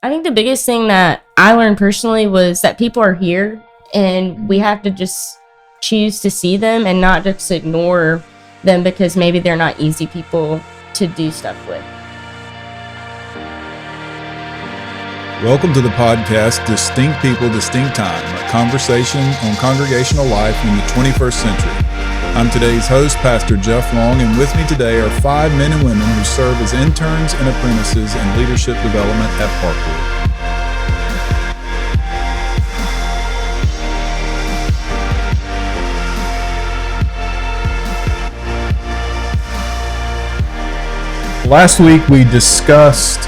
I think the biggest thing that I learned personally was that people are here and we have to just choose to see them and not just ignore them because maybe they're not easy people to do stuff with. Welcome to the podcast, Distinct People, Distinct Time, a conversation on congregational life in the 21st century. I'm today's host, Pastor Jeff Long, and with me today are 5 men and women who serve as interns and apprentices in leadership development at Parkwood. Last week we discussed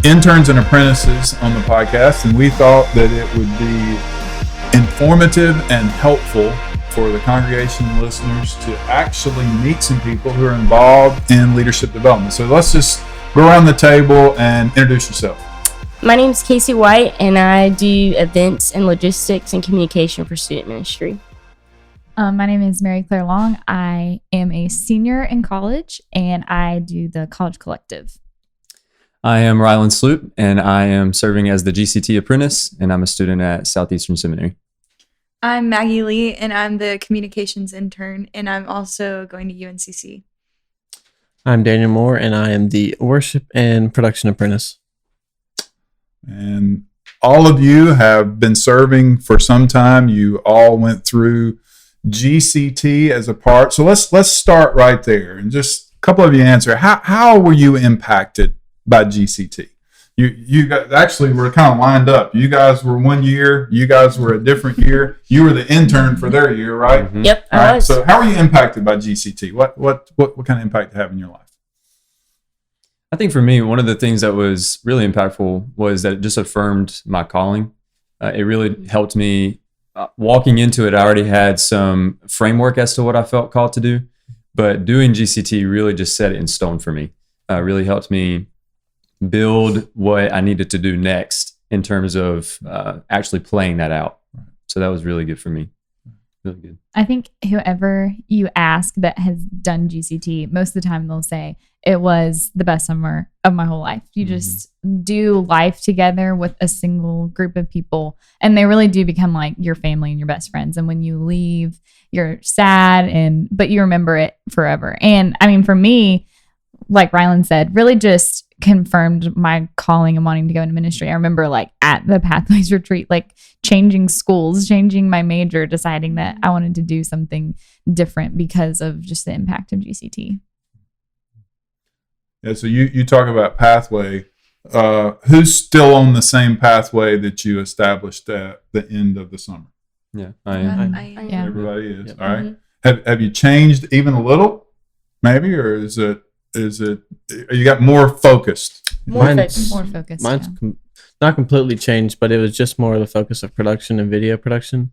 interns and apprentices on the podcast, and we thought that it would be informative and helpful for the congregation listeners to actually meet some people who are involved in leadership development. So let's just go around the table and introduce yourself. My name is Casey White, and I do events and logistics and communication for student ministry. My name is Mary Claire Long. I am a senior in college, and I do the College Collective. I am Rylan Sloop, and I am serving as the GCT apprentice, and I'm a student at Southeastern Seminary. I'm Maggie Lee, and I'm the communications intern, and I'm also going to UNCC. I'm Daniel Moore, and I am the worship and production apprentice. And all of you have been serving for some time. You all went through GCT as a part. So let's start right there, and just a couple of you answer. How were you impacted by GCT? You guys actually were kind of lined up. You guys were 1 year. You guys were a different year. You were the intern for their year, right? Mm-hmm. Yep, All right. I was. So how are you impacted by GCT? What kind of impact did it have in your life? I think for me, one of the things that was really impactful was that it just affirmed my calling. It really helped me. Walking into it, I already had some framework as to what I felt called to do, but doing GCT really just set it in stone for me. Really helped me build what I needed to do next in terms of actually playing that out. So that was really good for me. Really good. I think whoever you ask that has done GCT, most of the time they'll say, it was the best summer of my whole life. You just do life together with a single group of people, and they really do become like your family and your best friends. And when you leave, you're sad, but you remember it forever. And I mean, for me, like Rylan said, really just confirmed my calling and wanting to go into ministry. I remember like at the Pathways retreat, like changing schools, changing my major, deciding that I wanted to do something different because of just the impact of GCT. Yeah, so you talk about pathway. Who's still on the same pathway that you established at the end of the summer? Yeah, I am. Yeah. Everybody is. Yep. All right. Have you changed even a little, maybe, or is it you got more focused? More focused. Mine's not completely changed, but it was just more of the focus of production and video production.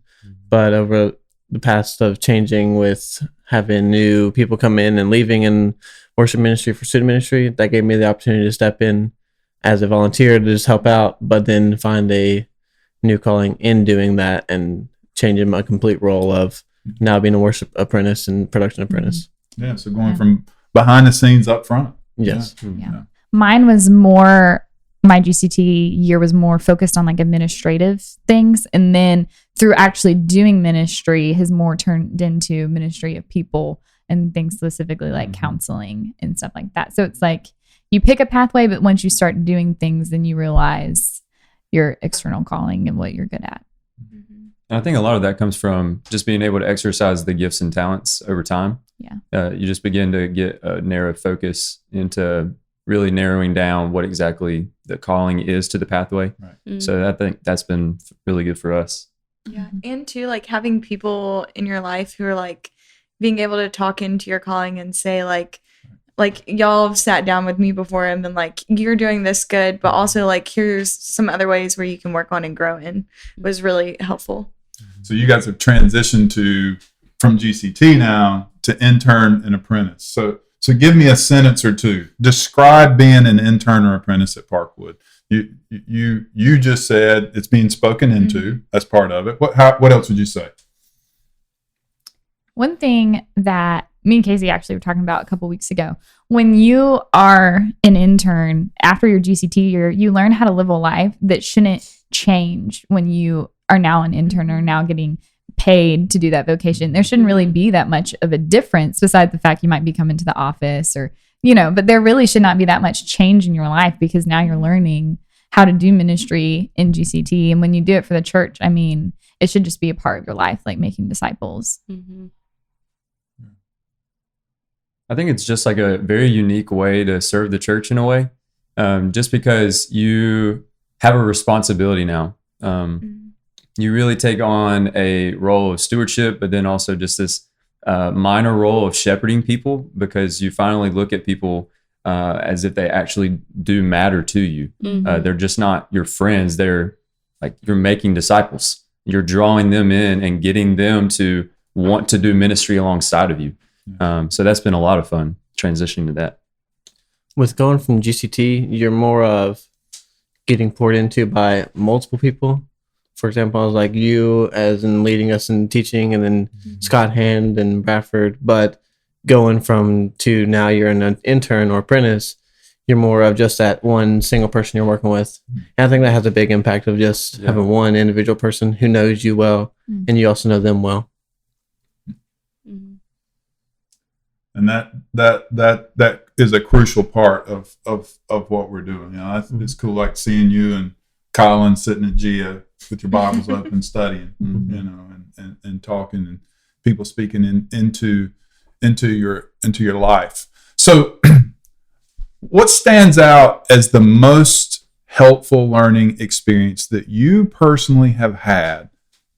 But over the past of changing with having new people come in and leaving in worship ministry for student ministry, that gave me the opportunity to step in as a volunteer to just help out, but then find a new calling in doing that and changing my complete role of now being a worship apprentice and production apprentice. Yeah, so going from behind the scenes up front. Yes. Yeah. Mine was my GCT year was more focused on like administrative things. And then through actually doing ministry has more turned into ministry of people and things specifically like counseling and stuff like that. So it's like you pick a pathway, but once you start doing things, then you realize your external calling and what you're good at. I think a lot of that comes from just being able to exercise the gifts and talents over time. Yeah. You just begin to get a narrow focus into really narrowing down what exactly the calling is to the pathway. Right. So I think that's been really good for us. Yeah, and too, like having people in your life who are like being able to talk into your calling and say like y'all have sat down with me before and been like, you're doing this good, but also like here's some other ways where you can work on and grow in, was really helpful. So you guys have transitioned from GCT now to intern and apprentice. So give me a sentence or two. Describe being an intern or apprentice at Parkwood. You just said it's being spoken into. That's part of it. What else would you say? One thing that me and Casey actually were talking about a couple weeks ago. When you are an intern after your GCT year, you learn how to live a life that shouldn't change when you are now an intern or now getting paid to do that vocation. There shouldn't really be that much of a difference besides the fact you might be coming to the office or, but there really should not be that much change in your life because now you're learning how to do ministry in GCT. And when you do it for the church, I mean, it should just be a part of your life, like making disciples. Mm-hmm. I think it's just like a very unique way to serve the church in a way, just because you have a responsibility now. You really take on a role of stewardship, but then also just this minor role of shepherding people because you finally look at people as if they actually do matter to you. Mm-hmm. They're just not your friends. They're like you're making disciples. You're drawing them in and getting them to want to do ministry alongside of you. So that's been a lot of fun transitioning to that. With going from GCT, you're more of getting poured into by multiple people. For example, I was like you as in leading us in teaching and then Scott Hand and Bradford, but going from to now you're an intern or apprentice, you're more of just that one single person you're working with. And I think that has a big impact of just having one individual person who knows you well and you also know them well. And that is a crucial part of what we're doing. It's cool, like seeing you and Colin sitting at Gia with your Bibles open, studying, and talking, and people speaking into your life. So, what stands out as the most helpful learning experience that you personally have had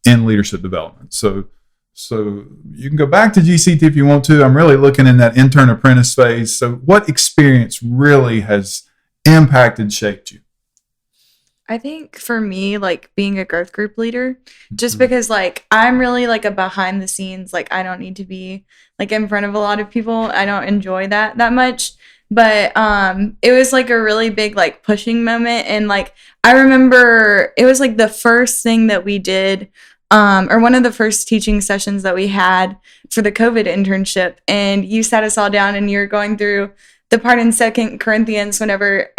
in leadership development? So you can go back to GCT if you want to. I'm really looking in that intern apprentice phase. So what experience really has impacted, shaped you? I think for me, like being a growth group leader, just because like I'm really like a behind the scenes, like I don't need to be like in front of a lot of people. I don't enjoy that much. But it was like a really big like pushing moment. And like I remember it was like the first thing that we did or one of the first teaching sessions that we had for the COVID internship. And you sat us all down and you're going through the part in 2 Corinthians whenever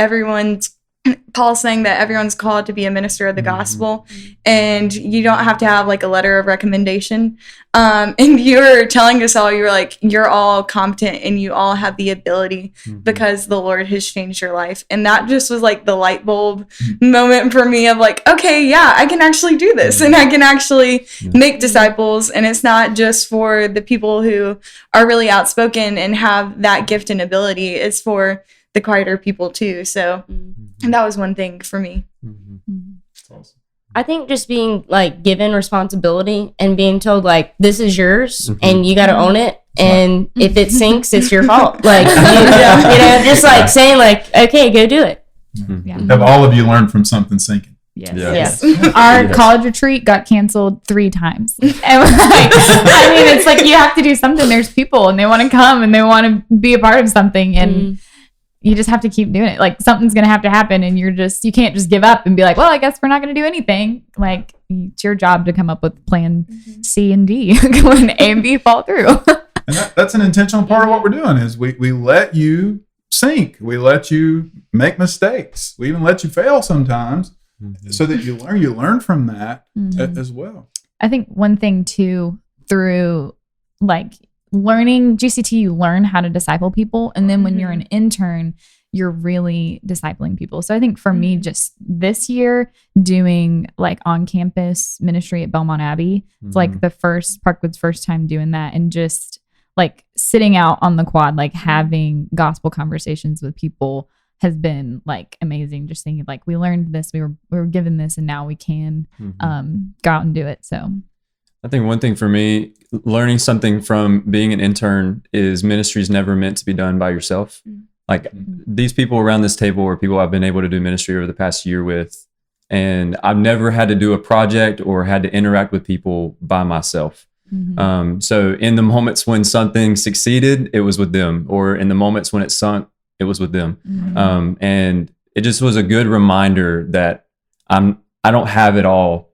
Paul's saying that everyone's called to be a minister of the gospel and you don't have to have like a letter of recommendation. And you were telling us all, you were like, you're all competent and you all have the ability because the Lord has changed your life. And that just was like the light bulb moment for me of like, okay, yeah, I can actually do this and I can actually make disciples. And it's not just for the people who are really outspoken and have that gift and ability. It's for the quieter people too. So and that was one thing for me. That's awesome. I think just being like given responsibility and being told like this is yours and you got to own it, and if it sinks, it's your fault. Like just like saying like, okay, go do it. Have all of you learned from something sinking? Yes. Our college retreat got canceled 3 times. And like, I mean, it's like you have to do something. There's people and they want to come and they want to be a part of something, and you just have to keep doing it. Like something's going to have to happen, and you can't just give up and be like, well, I guess we're not going to do anything. Like it's your job to come up with plan C and D when A and B fall through. And that's an intentional part of what we're doing is we let you sink. We let you make mistakes. We even let you fail sometimes so that you learn from that as well. I think one thing too, through like learning GCT, you learn how to disciple people. And then when you're an intern, you're really discipling people. So I think for me, just this year doing like on campus ministry at Belmont Abbey, it's like Parkwood's first time doing that. And just like sitting out on the quad, like having gospel conversations with people has been like amazing. Just thinking like we learned this, we were given this, and now we can go out and do it. So I think one thing for me, learning something from being an intern is ministry is never meant to be done by yourself. Like these people around this table are people I've been able to do ministry over the past year with, and I've never had to do a project or had to interact with people by myself. So in the moments when something succeeded, it was with them, or in the moments when it sunk, it was with them. And it just was a good reminder that I don't have it all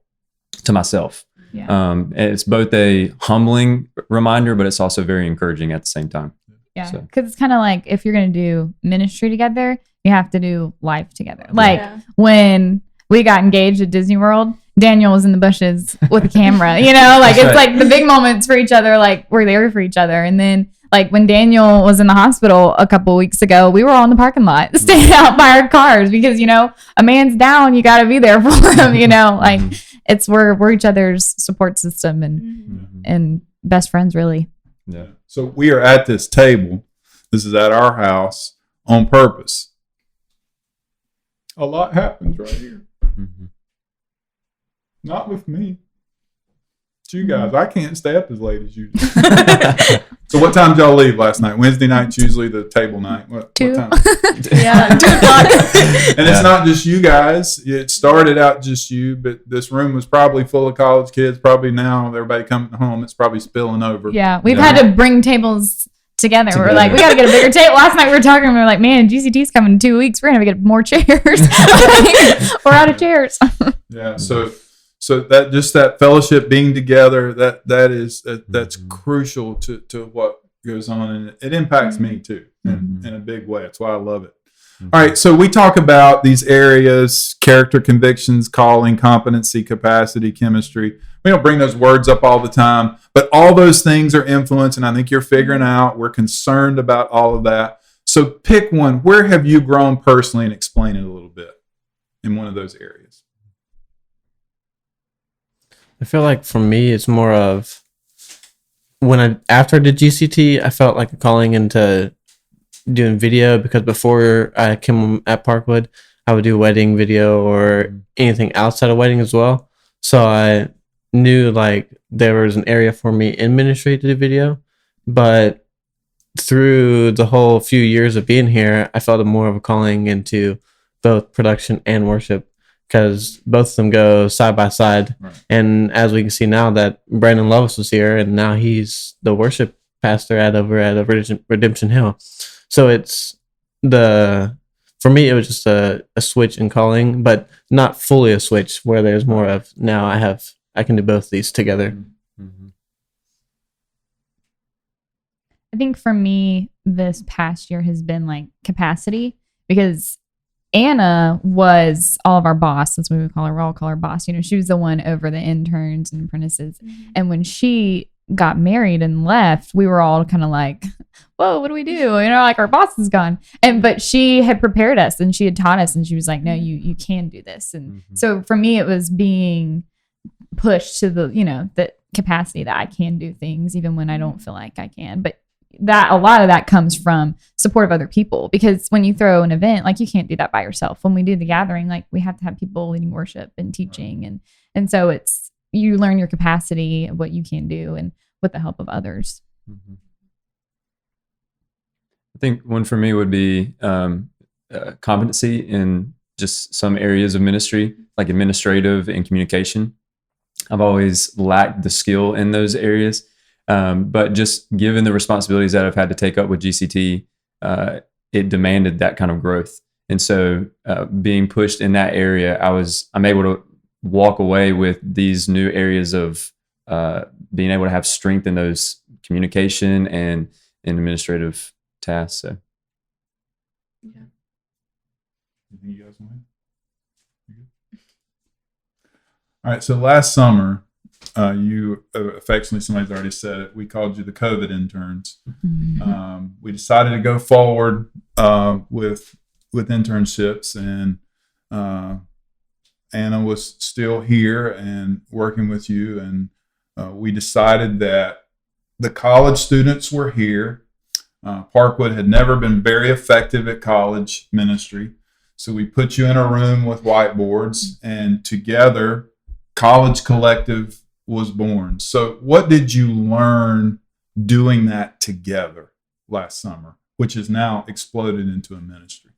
to myself. It's both a humbling reminder, but it's also very encouraging at the same time. Yeah, because it's kind of like if you're going to do ministry together, you have to do life together. Like when we got engaged at Disney World, Daniel was in the bushes with a camera, you know, like it's like the big moments for each other, like we're there for each other. And then like when Daniel was in the hospital a couple of weeks ago, we were all in the parking lot, staying out by our cars because, you know, a man's down, you got to be there for him, you know, like we're each other's support system and best friends, really. Yeah. So we are at this table. This is at our house on purpose. A lot happens right here. Not with me. It's you guys. I can't stay up as late as you do. So what time did y'all leave last night? Wednesday night's usually the table night. What time? 2:00. And it's not just you guys. It started out just you, but this room was probably full of college kids. Probably now everybody coming home, it's probably spilling over. Yeah, we've had to bring tables together. We're like, we got to get a bigger table. Last night we were talking, we were like, man, GCT's coming in 2 weeks. We're going to get more chairs. We're out of chairs. Yeah, so that just that fellowship, being together, that's crucial to what goes on, and it impacts me too in a big way. That's why I love it. All right, so we talk about these areas: character, convictions, calling, competency, capacity, chemistry. We don't bring those words up all the time, but all those things are influence, and I think you're figuring out. We're concerned about all of that. So pick one. Where have you grown personally, and explain it a little bit in one of those areas. I feel like for me, it's more of after I did GCT, I felt like a calling into doing video, because before I came at Parkwood, I would do wedding video or anything outside of wedding as well. So I knew like there was an area for me in ministry to do video, but through the whole few years of being here, I felt more of a calling into both production and worship, because both of them go side by side. Right. And as we can see now that Brandon Lovis was here, and now he's the worship pastor over at Redemption Hill. So for me, it was just a switch in calling, but not fully a switch, where there's more of now I can do both these together. Mm-hmm. I think for me, this past year has been like capacity, because Anna was all of our boss. That's what we call her. We all call her boss. You know, she was the one over the interns and apprentices. Mm-hmm. And when she got married and left, we were all kind of like, whoa, what do we do? You know, like our boss is gone. But she had prepared us and she had taught us, and she was like, no, you can do this. And so for me, it was being pushed to the capacity that I can do things even when I don't feel like I can. But that a lot of that comes from support of other people, because when you throw an event, like you can't do that by yourself. When we do the gathering, like we have to have people leading worship and teaching, and so it's, you learn your capacity of what you can do and with the help of others. Mm-hmm. I think one for me would be competency in just some areas of ministry, like administrative and communication. I've always lacked the skill in those areas. But just given the responsibilities that I've had to take up with GCT, it demanded that kind of growth. And so being pushed in that area, I'm able to walk away with these new areas of being able to have strength in those communication and in administrative tasks. So, yeah. Anything you guys want? All right. So last summer, you affectionately, somebody's already said it, we called you the COVID interns. We decided to go forward with internships, and Anna was still here and working with you, and we decided that the college students were here. Parkwood had never been very effective at college ministry, so we put you in a room with whiteboards, and together College Collective was born. So what did you learn doing that together last summer, which has now exploded into a ministry?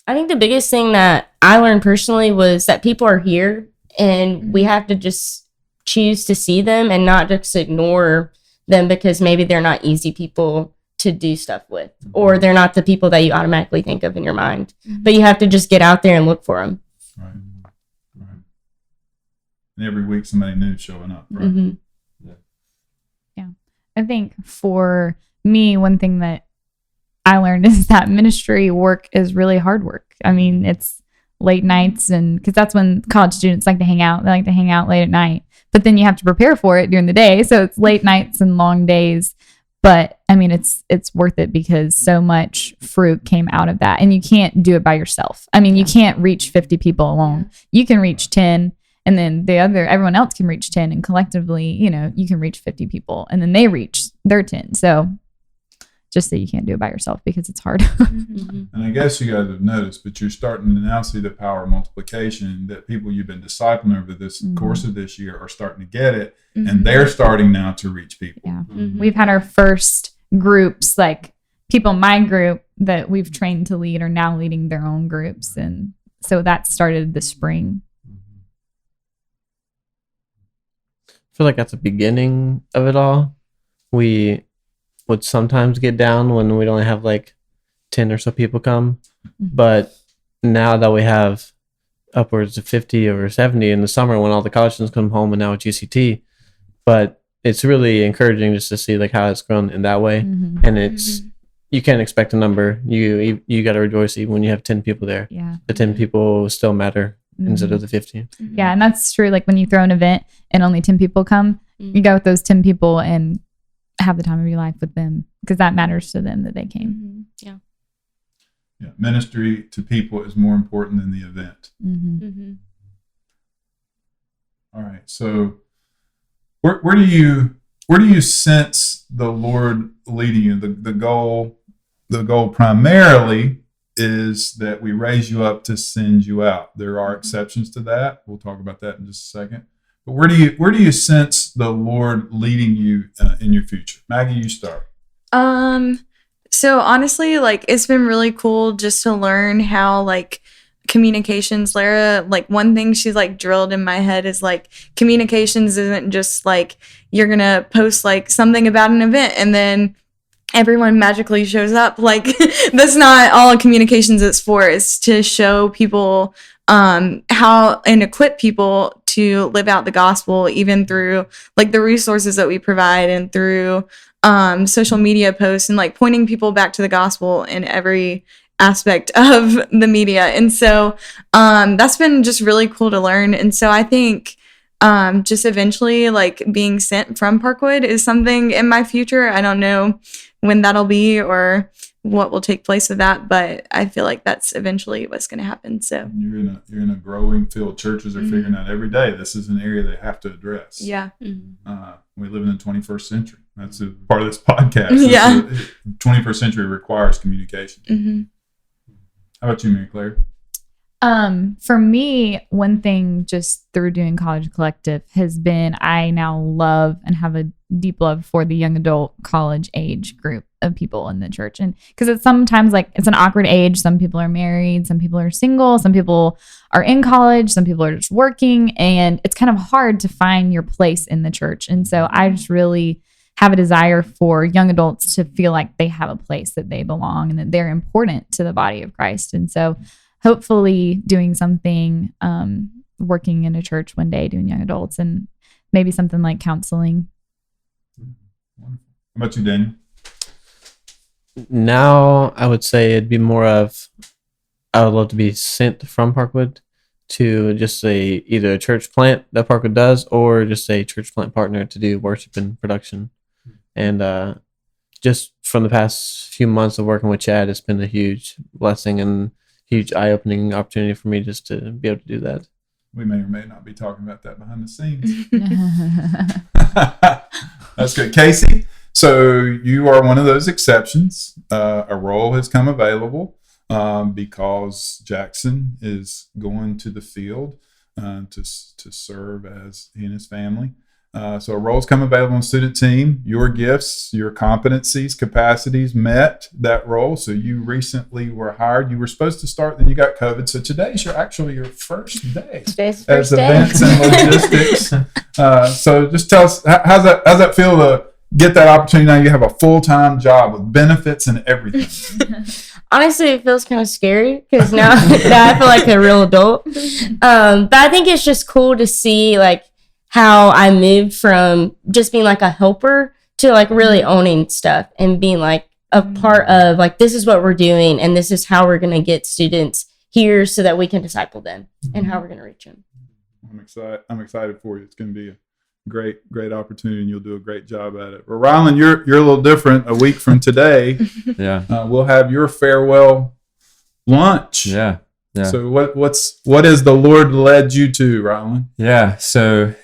I think the biggest thing that I learned personally was that people are here, and we have to just choose to see them and not just ignore them because maybe they're not easy people to do stuff with, or they're not the people that you automatically think of in your mind. But you have to just get out there and look for them. Right. Right. and every week somebody new showing up, right? Mm-hmm. I think for me, one thing that I learned is that ministry work is really hard work. I mean, it's late nights, and because that's when college students like to hang out. They like to hang out late at night, but then you have to prepare for it during the day. So it's late nights and long days. But I mean, it's worth it because so much fruit came out of that, and you can't do it by yourself. I mean, you can't reach 50 people alone. You can reach 10. And then everyone else can reach 10, and collectively, you can reach 50 people, and then they reach their 10. So just that you can't do it by yourself because it's hard. And I guess you guys have noticed, but you're starting to now see the power of multiplication, that people you've been discipling over this course of this year are starting to get it, and they're starting now to reach people. Yeah. We've had our first groups, like people in my group that we've trained to lead are now leading their own groups. And so that started this spring. I feel like at the beginning of it all, we would sometimes get down when we'd only have like 10 or so people come. But now that we have upwards of 50 or 70 in the summer when all the college students come home, and now at GCT, but it's really encouraging just to see like how it's grown in that way. And it's you can't expect a number. You got to rejoice even when you have 10 people there. Yeah. The 10 people still matter instead of the 50. Yeah, and that's true. Like when you throw an event and only 10 people come, you go with those 10 people and have the time of your life with them, because that matters to them that they came. Yeah. Ministry to people is more important than the event. All right. So where do you sense the Lord leading you? The goal primarily is that we raise you up to send you out. There are exceptions to that. We'll talk about that in just a second. But where do you sense the Lord leading you in your future? Maggie, you start. So honestly, like it's been really cool just to learn how like communications, Lara, like one thing she's like drilled in my head is like communications isn't just like you're gonna post like something about an event and then everyone magically shows up. Like that's not all communications is for. It's to show people how and equip people to live out the gospel, even through like the resources that we provide and through social media posts and like pointing people back to the gospel in every aspect of the media. And so that's been just really cool to learn. And so I think just eventually like being sent from Parkwood is something in my future. I don't know when that'll be or what will take place with that, but I feel like that's eventually what's going to happen. So you're in a growing field. Churches are figuring out every day this is an area they have to address. Yeah. We live in the 21st century. That's a part of this podcast. Yeah. The 21st century requires communication. How about you, Mary Claire? For me, one thing just through doing College Collective has been I now love and have a deep love for the young adult college age group of people in the church. And because it's sometimes like it's an awkward age. Some people are married, some people are single, some people are in college, some people are just working, and it's kind of hard to find your place in the church. And so I just really have a desire for young adults to feel like they have a place, that they belong, and that they're important to the body of Christ. And so hopefully doing something, working in a church one day, doing young adults, and maybe something like counseling. Wonderful. How about you, Daniel? Now I would say it'd be more of I would love to be sent from Parkwood to just either a church plant that Parkwood does, or just a church plant partner to do worship and production. And just from the past few months of working with Chad, it's been a huge blessing and huge eye-opening opportunity for me just to be able to do that. We may or may not be talking about that behind the scenes. That's good. Casey, so you are one of those exceptions. A role has come available because Jackson is going to the field to serve as he and his family. So a role's come available on the student team. Your gifts, your competencies, capacities met that role. So you recently were hired. You were supposed to start, then you got COVID. So today's your first day as events and logistics. So just tell us, how's that feel to get that opportunity? Now you have a full-time job with benefits and everything. honestly, it feels kind of scary because now, now I feel like a real adult. But I think it's just cool to see like how I moved from just being like a helper to like really owning stuff and being like a part of like, this is what we're doing and this is how we're going to get students here so that we can disciple them and how we're going to reach them. I'm excited for you. It's going to be a great opportunity, and you'll do a great job at it. Well, Rylan, you're a little different. A week from today, we'll have your farewell lunch. Yeah. So what is the Lord led you to, Rylan? Yeah. So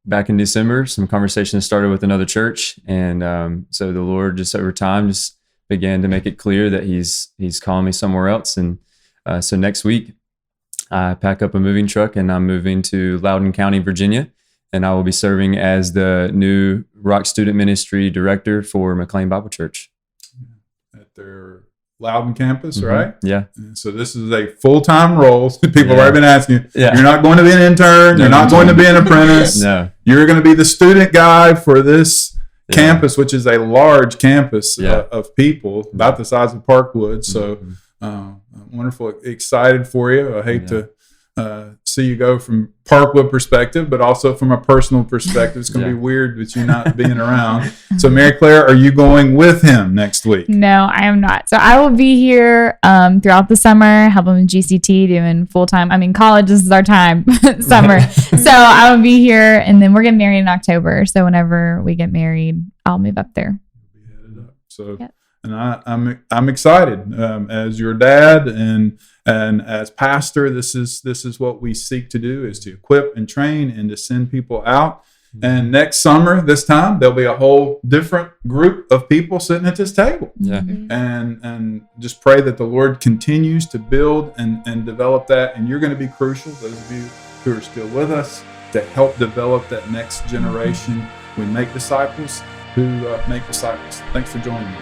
back in December, some conversations started with another church, and so the Lord just over time just began to make it clear that He's calling me somewhere else. And so next week, I pack up a moving truck and I'm moving to Loudoun County, Virginia. And I will be serving as the new Rock Student Ministry Director for McLean Bible Church. At their Loudoun campus, right? Yeah. And so this is a full-time role. People have already been asking, yeah. You're not going to be an intern. You're not going to be an apprentice. No. You're going to be the student guy for this campus, which is a large campus of people, about the size of Parkwood. So wonderful. Excited for you. I hate to see you go from Parkwood perspective, but also from a personal perspective. It's going to be weird with you not being around. So Mary Claire, are you going with him next week? No, I am not. So I will be here throughout the summer, helping with GCT, doing full-time. I mean, college, this is our time, summer. So I will be here, and then we're getting married in October. So whenever we get married, I'll move up there. You'll be headed up. So, and I'm excited as your dad and as pastor. This is what we seek to do, is to equip and train and to send people out. And next summer, this time, there'll be a whole different group of people sitting at this table. And just pray that the Lord continues to build and develop that. And you're going to be crucial, those of you who are still with us, to help develop that next generation. We make disciples who make disciples. Thanks for joining me.